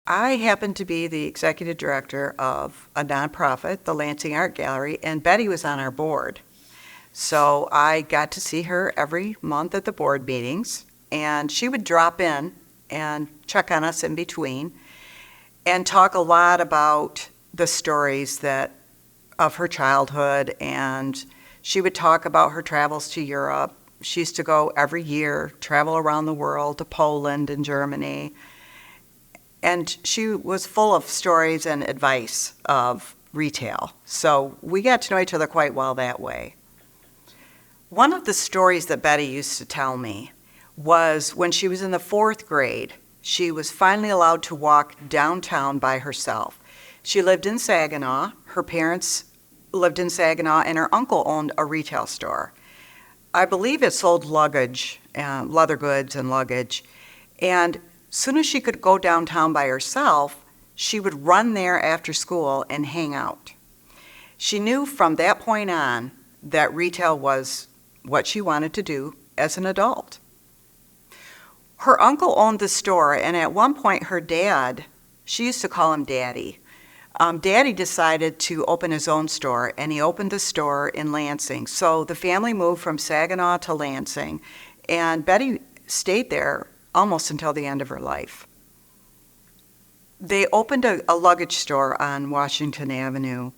I happen to be the executive director of a nonprofit, the Lansing Art Gallery, and Betty was on our board. So I got to see her every month at the board meetings, and she would drop in and check on us in between and talk a lot about the stories of her childhood, and she would talk about her travels to Europe. She used to go every year, travel around the world to Poland and Germany. And she was full of stories and advice of retail. So we got to know each other quite well that way. One of the stories that Betty used to tell me was when she was in the 4th grade, she was finally allowed to walk downtown by herself. She lived in Saginaw. Her parents lived in Saginaw, and her uncle owned a retail store. I believe it sold luggage, leather goods and luggage. And as soon as she could go downtown by herself, she would run there after school and hang out. She knew from that point on that retail was what she wanted to do as an adult. Her uncle owned the store, and at one point her dad, she used to call him Daddy, Daddy decided to open his own store, and he opened the store in Lansing. So the family moved from Saginaw to Lansing, and Betty stayed there almost until the end of her life. They opened a luggage store on Washington Avenue.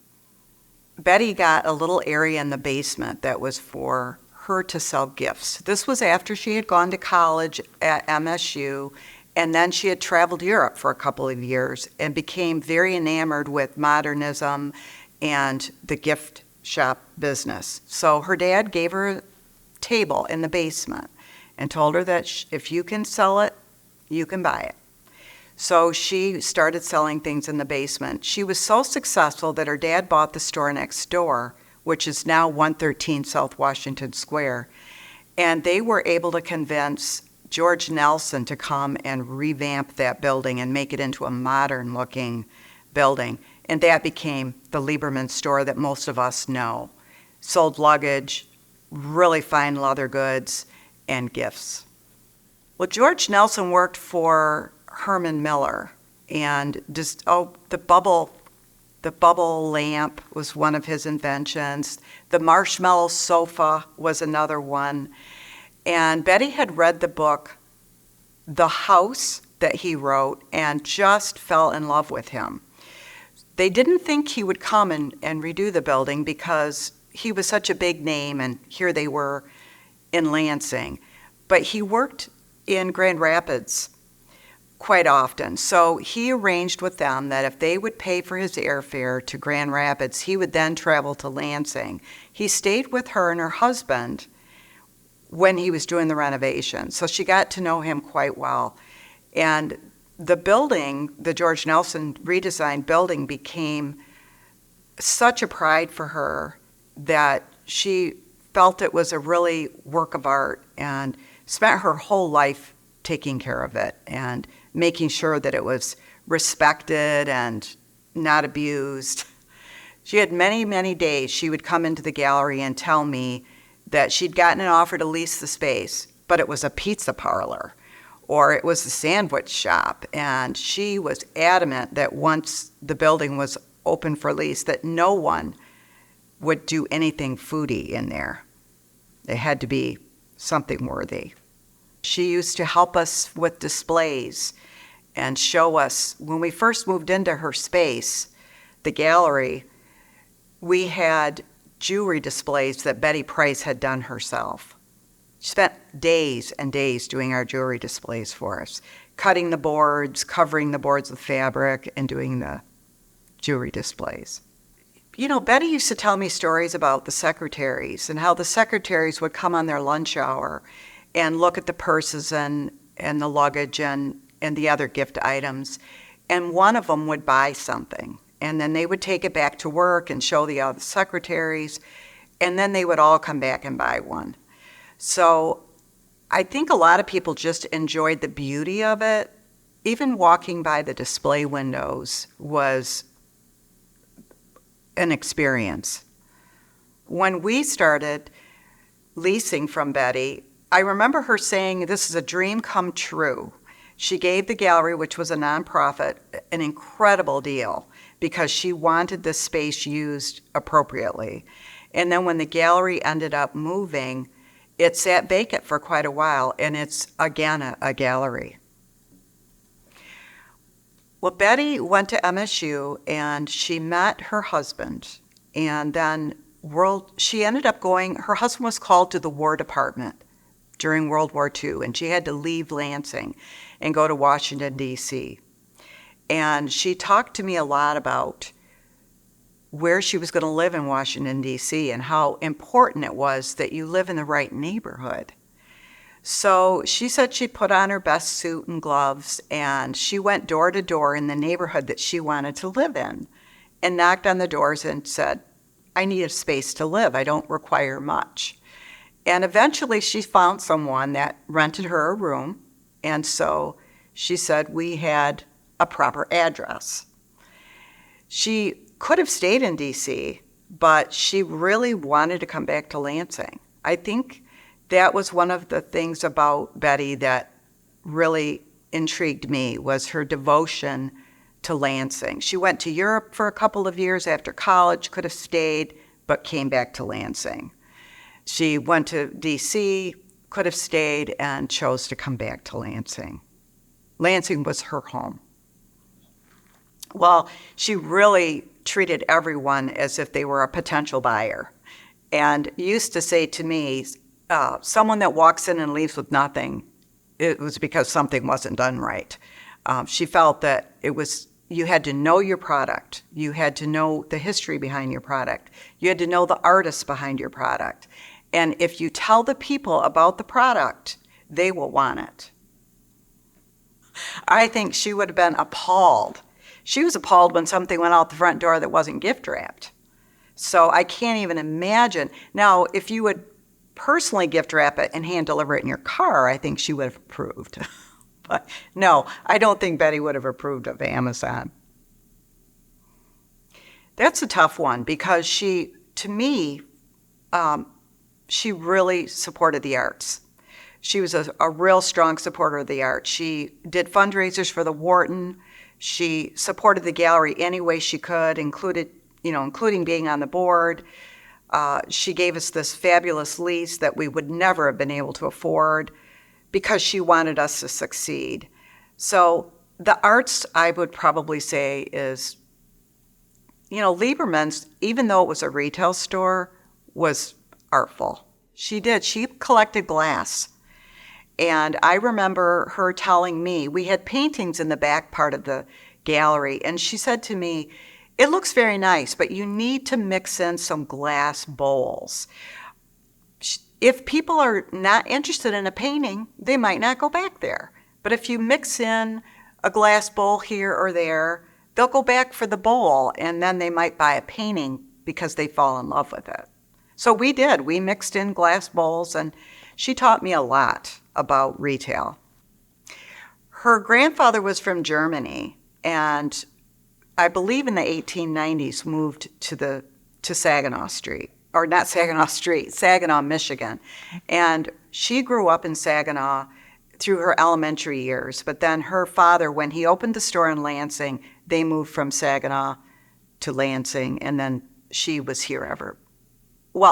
Betty got a little area in the basement that was for her to sell gifts. This was after she had gone to college at MSU, and then she had traveled Europe for a couple of years and became very enamored with modernism and the gift shop business. So her dad gave her a table in the basement and told her that if you can sell it, you can buy it. So she started selling things in the basement. She was so successful that her dad bought the store next door, which is now 113 South Washington Square, and they were able to convince George Nelson to come and revamp that building and make it into a modern-looking building, and that became the Lieberman store that most of us know. Sold luggage, really fine leather goods, and gifts. Well, George Nelson worked for Herman Miller, and the bubble lamp was one of his inventions. The marshmallow sofa was another one. And Betty had read the book, The House, that he wrote, and just fell in love with him. They didn't think he would come and redo the building because he was such a big name, and here they were in Lansing. But he worked in Grand Rapids quite often. So he arranged with them that if they would pay for his airfare to Grand Rapids, he would then travel to Lansing. He stayed with her and her husband when he was doing the renovation. So she got to know him quite well. And the building, the George Nelson redesigned building, became such a pride for her that she felt it was a really work of art and spent her whole life taking care of it and making sure that it was respected and not abused. She had many, many days she would come into the gallery and tell me that she'd gotten an offer to lease the space, but it was a pizza parlor or it was a sandwich shop. And she was adamant that once the building was open for lease, that no one would do anything foodie in there. It had to be something worthy. She used to help us with displays and show us. When we first moved into her space, the gallery, we had jewelry displays that Boettcher Price had done herself. She spent days and days doing our jewelry displays for us, cutting the boards, covering the boards with fabric, and doing the jewelry displays. You know, Betty used to tell me stories about the secretaries and how the secretaries would come on their lunch hour and look at the purses and the luggage and the other gift items, and one of them would buy something. And then they would take it back to work and show the other secretaries, and then they would all come back and buy one. So I think a lot of people just enjoyed the beauty of it. Even walking by the display windows was an experience. When we started leasing from Betty, I remember her saying, "This is a dream come true." She gave the gallery, which was a nonprofit, an incredible deal because she wanted the space used appropriately. And then when the gallery ended up moving, it sat vacant for quite a while, and it's again a gallery. Well, Betty went to MSU and she met her husband, and then she ended up going, her husband was called to the War Department during World War II, and she had to leave Lansing and go to Washington, D.C. And she talked to me a lot about where she was going to live in Washington, D.C., and how important it was that you live in the right neighborhood. So she said she put on her best suit and gloves, and she went door to door in the neighborhood that she wanted to live in and knocked on the doors and said, I need a space to live. I don't require much. And eventually she found someone that rented her a room, and so she said we had a proper address. She could have stayed in D.C., but she really wanted to come back to Lansing. I think that was one of the things about Betty that really intrigued me, was her devotion to Lansing. She went to Europe for a couple of years after college, could have stayed, but came back to Lansing. She went to D.C., could have stayed, and chose to come back to Lansing. Lansing was her home. Well, she really treated everyone as if they were a potential buyer, and used to say to me, someone that walks in and leaves with nothing, it was because something wasn't done right. She felt that you had to know your product. You had to know the history behind your product. You had to know the artists behind your product. And if you tell the people about the product, they will want it. I think she would have been appalled. She was appalled when something went out the front door that wasn't gift wrapped. So I can't even imagine. Now, if you would personally gift wrap it and hand deliver it in your car, I think she would have approved. But no, I don't think Betty would have approved of Amazon. That's a tough one because she really supported the arts. She was a real strong supporter of the arts. She did fundraisers for the Wharton. She supported the gallery any way she could, including being on the board. She gave us this fabulous lease that we would never have been able to afford because she wanted us to succeed. So the arts, I would probably say, is, Lieberman's, even though it was a retail store, was artful. She collected glass. And I remember her telling me, we had paintings in the back part of the gallery, and she said to me, it looks very nice, but you need to mix in some glass bowls. If people are not interested in a painting, they might not go back there. But if you mix in a glass bowl here or there, they'll go back for the bowl, and then they might buy a painting because they fall in love with it. So we did. We mixed in glass bowls, and she taught me a lot about retail. Her grandfather was from Germany, and I believe in the 1890s moved to Saginaw Street, or not Saginaw Street, Saginaw, Michigan. And she grew up in Saginaw through her elementary years, but then her father, when he opened the store in Lansing, they moved from Saginaw to Lansing, and then she was here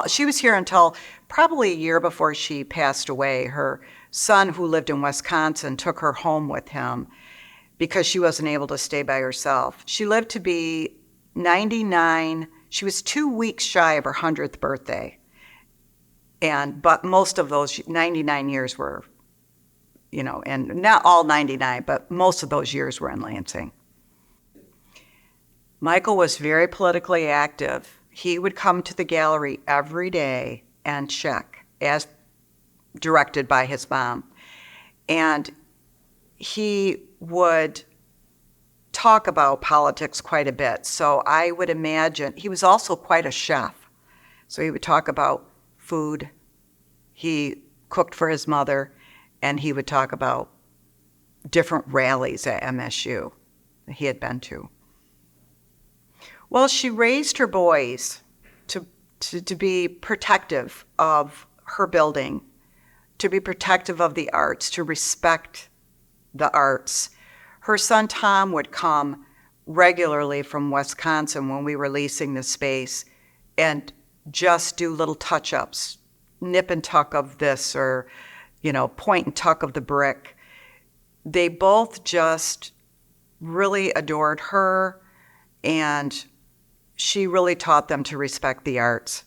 she was here until probably a year before she passed away. Her son, who lived in Wisconsin, took her home with him because she wasn't able to stay by herself. She lived to be 99. She was 2 weeks shy of her 100th birthday. But most of those 99 years were, and not all 99, but most of those years were in Lansing. Michael was very politically active. He would come to the gallery every day and check, as directed by his mom. And he would talk about politics quite a bit. So I would imagine he was also quite a chef. So he would talk about food. He cooked for his mother, and he would talk about different rallies at MSU that he had been to. Well, she raised her boys to be protective of her building, to be protective of the arts, to respect the arts. Her son Tom would come regularly from Wisconsin when we were leasing the space and just do little touch-ups, nip and tuck of this or, point and tuck of the brick. They both just really adored her, and she really taught them to respect the arts.